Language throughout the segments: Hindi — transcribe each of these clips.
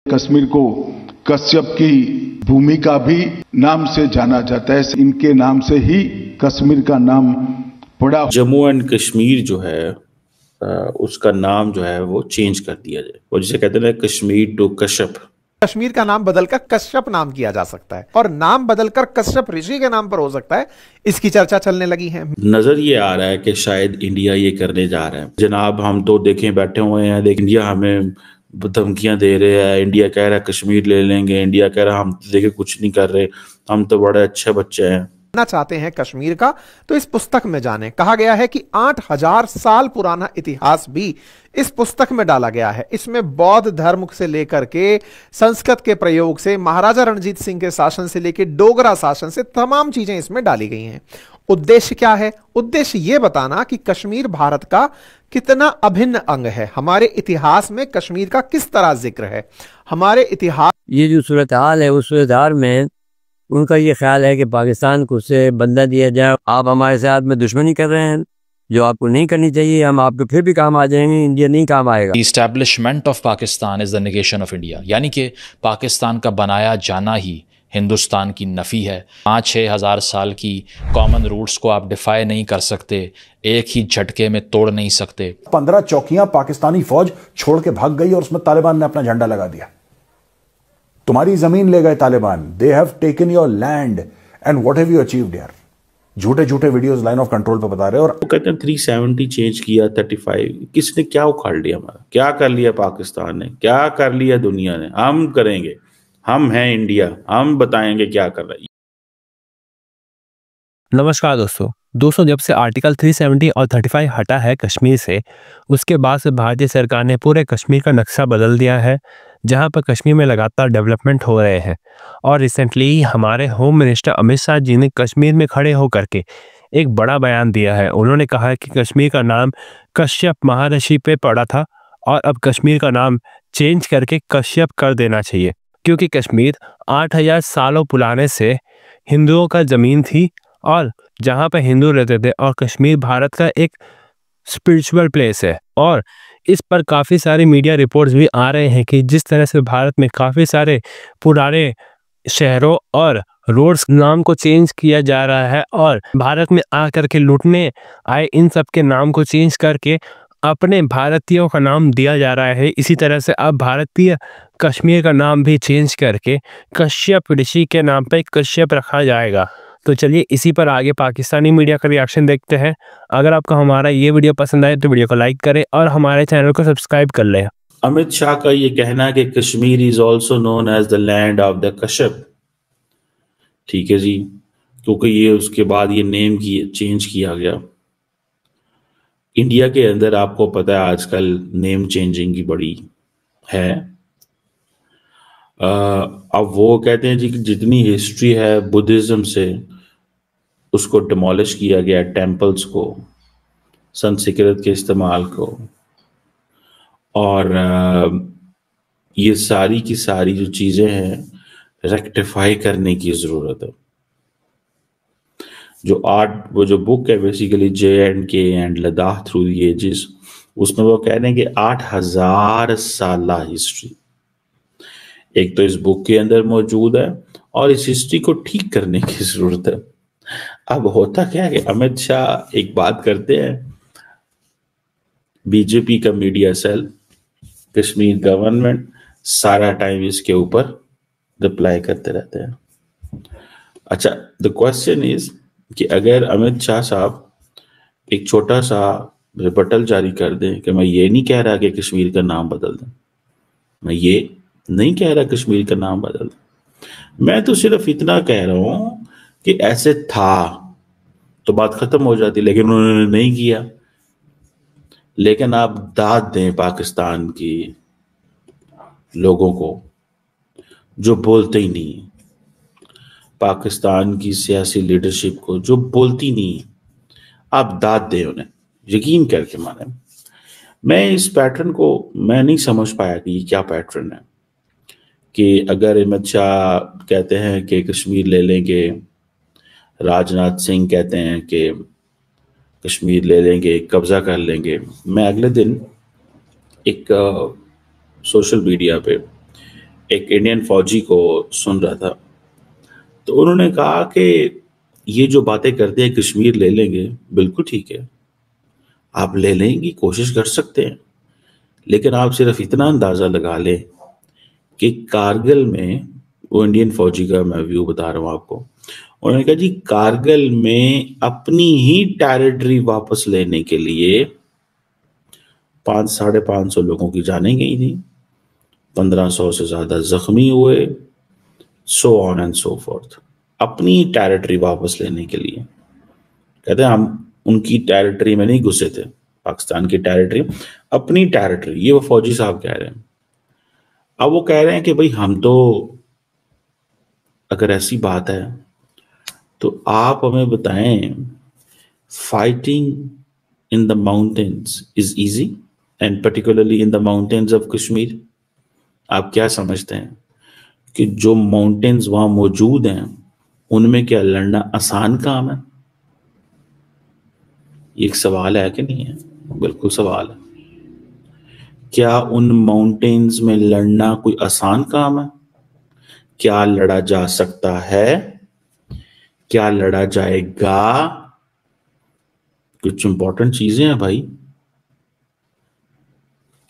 कश्मीर को कश्यप की भूमि का भी नाम से जाना जाता है। इनके नाम से ही कश्मीर का नाम पड़ा। जम्मू एंड कश्मीर जो है उसका नाम जो है वो चेंज कर दिया जाए, और जिसे कहते हैं कश्मीर टू कश्यप। कश्मीर का नाम बदलकर कश्यप नाम किया जा सकता है और नाम बदलकर कश्यप ऋषि के नाम पर हो सकता है, इसकी चर्चा चलने लगी है। नजर ये आ रहा है कि शायद इंडिया ये करने जा रहा है। जनाब हम तो देखें बैठे हुए हैं, देख इंडिया हमें धमकियां दे रहे हैं, इंडिया कह रहा है कश्मीर ले लेंगे, इंडिया कह रहा है हम देखे कुछ नहीं कर रहे, हम तो बड़े अच्छे बच्चे हैं। चाहते हैं कश्मीर का तो इस पुस्तक में जाने। कहा गया है कि 8000 साल पुराना इतिहास भी इस पुस्तक में डाला गया है। इसमें बौद्ध धर्म से लेकर के संस्कृत के प्रयोग से महाराजा रणजीत सिंह के शासन से लेकर डोगरा शासन से तमाम चीजें इसमें डाली गई हैं। उद्देश्य क्या है? उद्देश्य यह बताना कि कश्मीर भारत का कितना अभिन्न अंग है, हमारे इतिहास में कश्मीर का किस तरह जिक्र है, हमारे इतिहास। ये जो सूरत हाल है उस सूरत हाल में उनका ये ख्याल है कि पाकिस्तान को उससे बदला दिया जाए। आप हमारे साथ में दुश्मनी कर रहे हैं जो आपको नहीं करनी चाहिए, हम आपको फिर भी काम आ जाएंगे, इंडिया नहीं काम आएगा। Establishment of Pakistan is the negation of India, यानी कि पाकिस्तान का बनाया जाना ही हिंदुस्तान की नफ़ी है। 5-6 हज़ार साल की कॉमन रूट्स को आप डिफाई नहीं कर सकते, एक ही झटके में तोड़ नहीं सकते। 15 चौकियां पाकिस्तानी फौज छोड़ के भाग गई और उसमें तालिबान ने अपना झंडा लगा दिया। तुम्हारी जमीन ले गए Taliban, they have taken your land and what have you achieved यार। झूठे झूठे वीडियोस लाइन ऑफ कंट्रोल पे बता रहे हो। और वो कहते हैं 370 चेंज किया, 35 किसने क्या उखाड़ लिया, हमारा क्या कर लिया, पाकिस्तान ने क्या कर लिया, दुनिया ने। हम करेंगे, हम हैं इंडिया, हम बताएंगे क्या कर रहा है। नमस्कार दोस्तों, जब से आर्टिकल 370 और 35 हटा है कश्मीर से, उसके बाद से भारतीय सरकार ने पूरे कश्मीर का नक्शा बदल दिया है, जहां पर कश्मीर में लगातार डेवलपमेंट हो रहे हैं। और रिसेंटली हमारे होम मिनिस्टर अमित शाह जी ने कश्मीर में खड़े होकर के एक बड़ा बयान दिया है। उन्होंने कहा है कि कश्मीर का नाम कश्यप महर्षि पे पड़ा था और अब कश्मीर का नाम चेंज करके कश्यप कर देना चाहिए, क्योंकि कश्मीर 8000 सालों पुराने से हिंदुओं का ज़मीन थी और जहाँ पर हिंदू रहते थे, और कश्मीर भारत का एक स्पिरिचुअल प्लेस है। और इस पर काफ़ी सारे मीडिया रिपोर्ट्स भी आ रहे हैं कि जिस तरह से भारत में काफ़ी सारे पुराने शहरों और रोड्स नाम को चेंज किया जा रहा है और भारत में आकर के लूटने आए इन सब के नाम को चेंज करके अपने भारतीयों का नाम दिया जा रहा है। इसी तरह से अब भारतीय कश्मीर का नाम भी चेंज करके कश्यप ऋषि के नाम पर कश्यप रखा जाएगा। तो चलिए इसी पर आगे पाकिस्तानी मीडिया का रिएक्शन देखते हैं। अगर आपको हमारा ये वीडियो पसंद आए तो वीडियो को लाइक करें और हमारे चैनल को सब्सक्राइब कर लें। अमित शाह का ये कहना है कि Kashmir is also known as the land of the Kashyap. ठीक है जी, क्योंकि ये उसके बाद ये नेम की चेंज किया गया। इंडिया के अंदर आपको पता है आजकल नेम चेंजिंग की बड़ी है। अब वो कहते हैं जी कि जितनी हिस्ट्री है बुद्धिज्म से, उसको डिमोलिश किया गया, टेम्पल्स को, संस्कृत के इस्तेमाल को, और ये सारी की सारी जो चीज़ें हैं रेक्टिफाई करने की ज़रूरत है। वो जो बुक है basically J&K and Ladakh through the ages, उसमें वो कह रहे हैं कि 8000 साल हिस्ट्री एक तो इस बुक के अंदर मौजूद है और इस हिस्ट्री को ठीक करने की जरूरत है। अब होता क्या है कि अमित शाह एक बात करते हैं, बीजेपी का मीडिया सेल, कश्मीर गवर्नमेंट सारा टाइम इसके ऊपर रिप्लाई करते रहते हैं। अच्छा, द क्वेश्चन इज कि अगर अमित शाह साहब एक छोटा सा रिपटल जारी कर दें कि मैं ये नहीं कह रहा कि कश्मीर का नाम बदल दें, मैं ये नहीं कह रहा कश्मीर का नाम बदल दें, मैं तो सिर्फ इतना कह रहा हूं कि ऐसे था तो बात खत्म हो जाती, लेकिन उन्होंने नहीं किया। लेकिन आप दाद दें पाकिस्तान की लोगों को जो बोलते ही नहीं, पाकिस्तान की सियासी लीडरशिप को जो बोलती नहीं, आप दाद दें उन्हें, यकीन करके माने। मैं इस पैटर्न को मैं नहीं समझ पाया कि ये क्या पैटर्न है कि अगर अमित शाह कहते हैं कि कश्मीर ले लेंगे, राजनाथ सिंह कहते हैं कि कश्मीर ले लेंगे, कब्जा कर लेंगे। मैं अगले दिन एक सोशल मीडिया पे एक इंडियन फौजी को सुन रहा था, तो उन्होंने कहा कि ये जो बातें करते हैं कश्मीर ले लेंगे, बिल्कुल ठीक है, आप ले लेंगे, कोशिश कर सकते हैं, लेकिन आप सिर्फ इतना अंदाजा लगा लें कि कारगिल में, वो इंडियन फौजी का मैं व्यू बता रहा हूँ आपको, उन्होंने कहा जी कारगिल में अपनी ही टेरिटरी वापस लेने के लिए 500-550 लोगों की जानें गई थी, 1500 से ज्यादा जख्मी हुए, so on and so fourth, अपनी टेरिटरी वापस लेने के लिए। कहते हैं हम उनकी टेरिटरी में नहीं घुसे थे, पाकिस्तान की टेरिटरी, अपनी टेरिटरी, ये वो फौजी साहब कह रहे हैं। अब वो कह रहे हैं कि भाई हम तो, अगर ऐसी बात है तो आप हमें बताएं, fighting in the mountains is easy and particularly in the mountains of Kashmir, आप क्या समझते हैं कि जो माउंटेन्स वहां मौजूद हैं उनमें क्या लड़ना आसान काम है? ये एक सवाल है कि नहीं है? बिल्कुल सवाल है। क्या उन माउंटेन्स में लड़ना कोई आसान काम है? क्या लड़ा जा सकता है? क्या लड़ा जाएगा? कुछ इंपॉर्टेंट चीजें हैं भाई।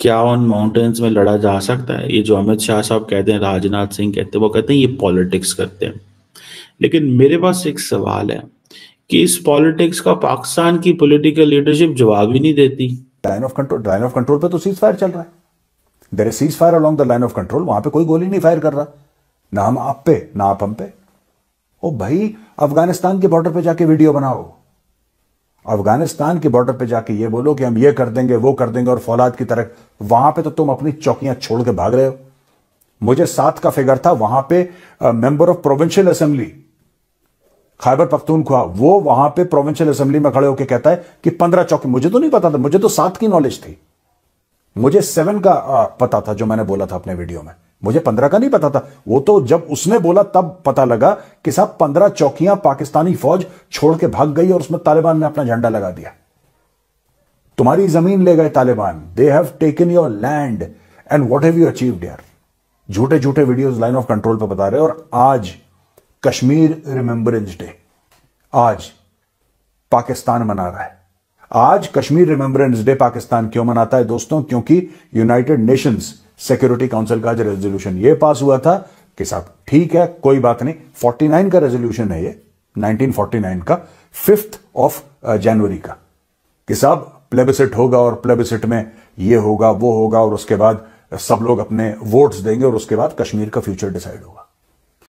क्या उन माउंटेन्स में लड़ा जा सकता है? ये जो अमित शाह साहब कहते हैं, राजनाथ सिंह कहते हैं, वो कहते हैं ये पॉलिटिक्स करते हैं। लेकिन मेरे पास एक सवाल है कि इस पॉलिटिक्स का पाकिस्तान की पॉलिटिकल लीडरशिप जवाब ही नहीं देती। लाइन ऑफ कंट्रोल पे तो सीज फायर चल रहा है, there is cease fire along the line of control, वहां पे कोई गोली नहीं फायर कर रहा, ना हम आप पे ना आप हम पे। ओ भाई, अफगानिस्तान के बॉर्डर पे जाके वीडियो बनाओ, अफगानिस्तान के बॉर्डर पे जाके ये बोलो कि हम ये कर देंगे वो कर देंगे, और फौलाद की तरह वहां पे तो तुम अपनी चौकियां छोड़ के भाग रहे हो। मुझे 7 का फिगर था, वहां पे member of provincial assembly Khyber Pakhtunkhwa, वो वहां पे प्रोविंशियल असेंबली में खड़े होकर कहता है कि 15 चौकी। मुझे तो नहीं पता था, मुझे तो 7 की नॉलेज थी, मुझे 7 का पता था जो मैंने बोला था अपने वीडियो में, मुझे 15 का नहीं पता था। वो तो जब उसने बोला तब पता लगा कि साहब 15 चौकियां पाकिस्तानी फौज छोड़ के भाग गई और उसमें तालिबान ने अपना झंडा लगा दिया। तुम्हारी जमीन ले गए Taliban, they have taken your land and what have you achieved यार। झूठे झूठे वीडियोस लाइन ऑफ कंट्रोल पे बता रहे हो। और आज कश्मीर रिमेंबरेंस डे, आज पाकिस्तान मना रहा है। आज कश्मीर रिमेंबरेंस डे पाकिस्तान क्यों मनाता है दोस्तों? क्योंकि यूनाइटेड नेशंस सिक्योरिटी काउंसिल का जो रेजोल्यूशन ये पास हुआ था कि साहब ठीक है कोई बात नहीं, 49 का रेजोल्यूशन है ये, 1949 का 5 जनवरी का, कि साहब प्लेबिसिट होगा और प्लेबिसिट में ये होगा वो होगा और उसके बाद सब लोग अपने वोट्स देंगे और उसके बाद कश्मीर का फ्यूचर डिसाइड होगा।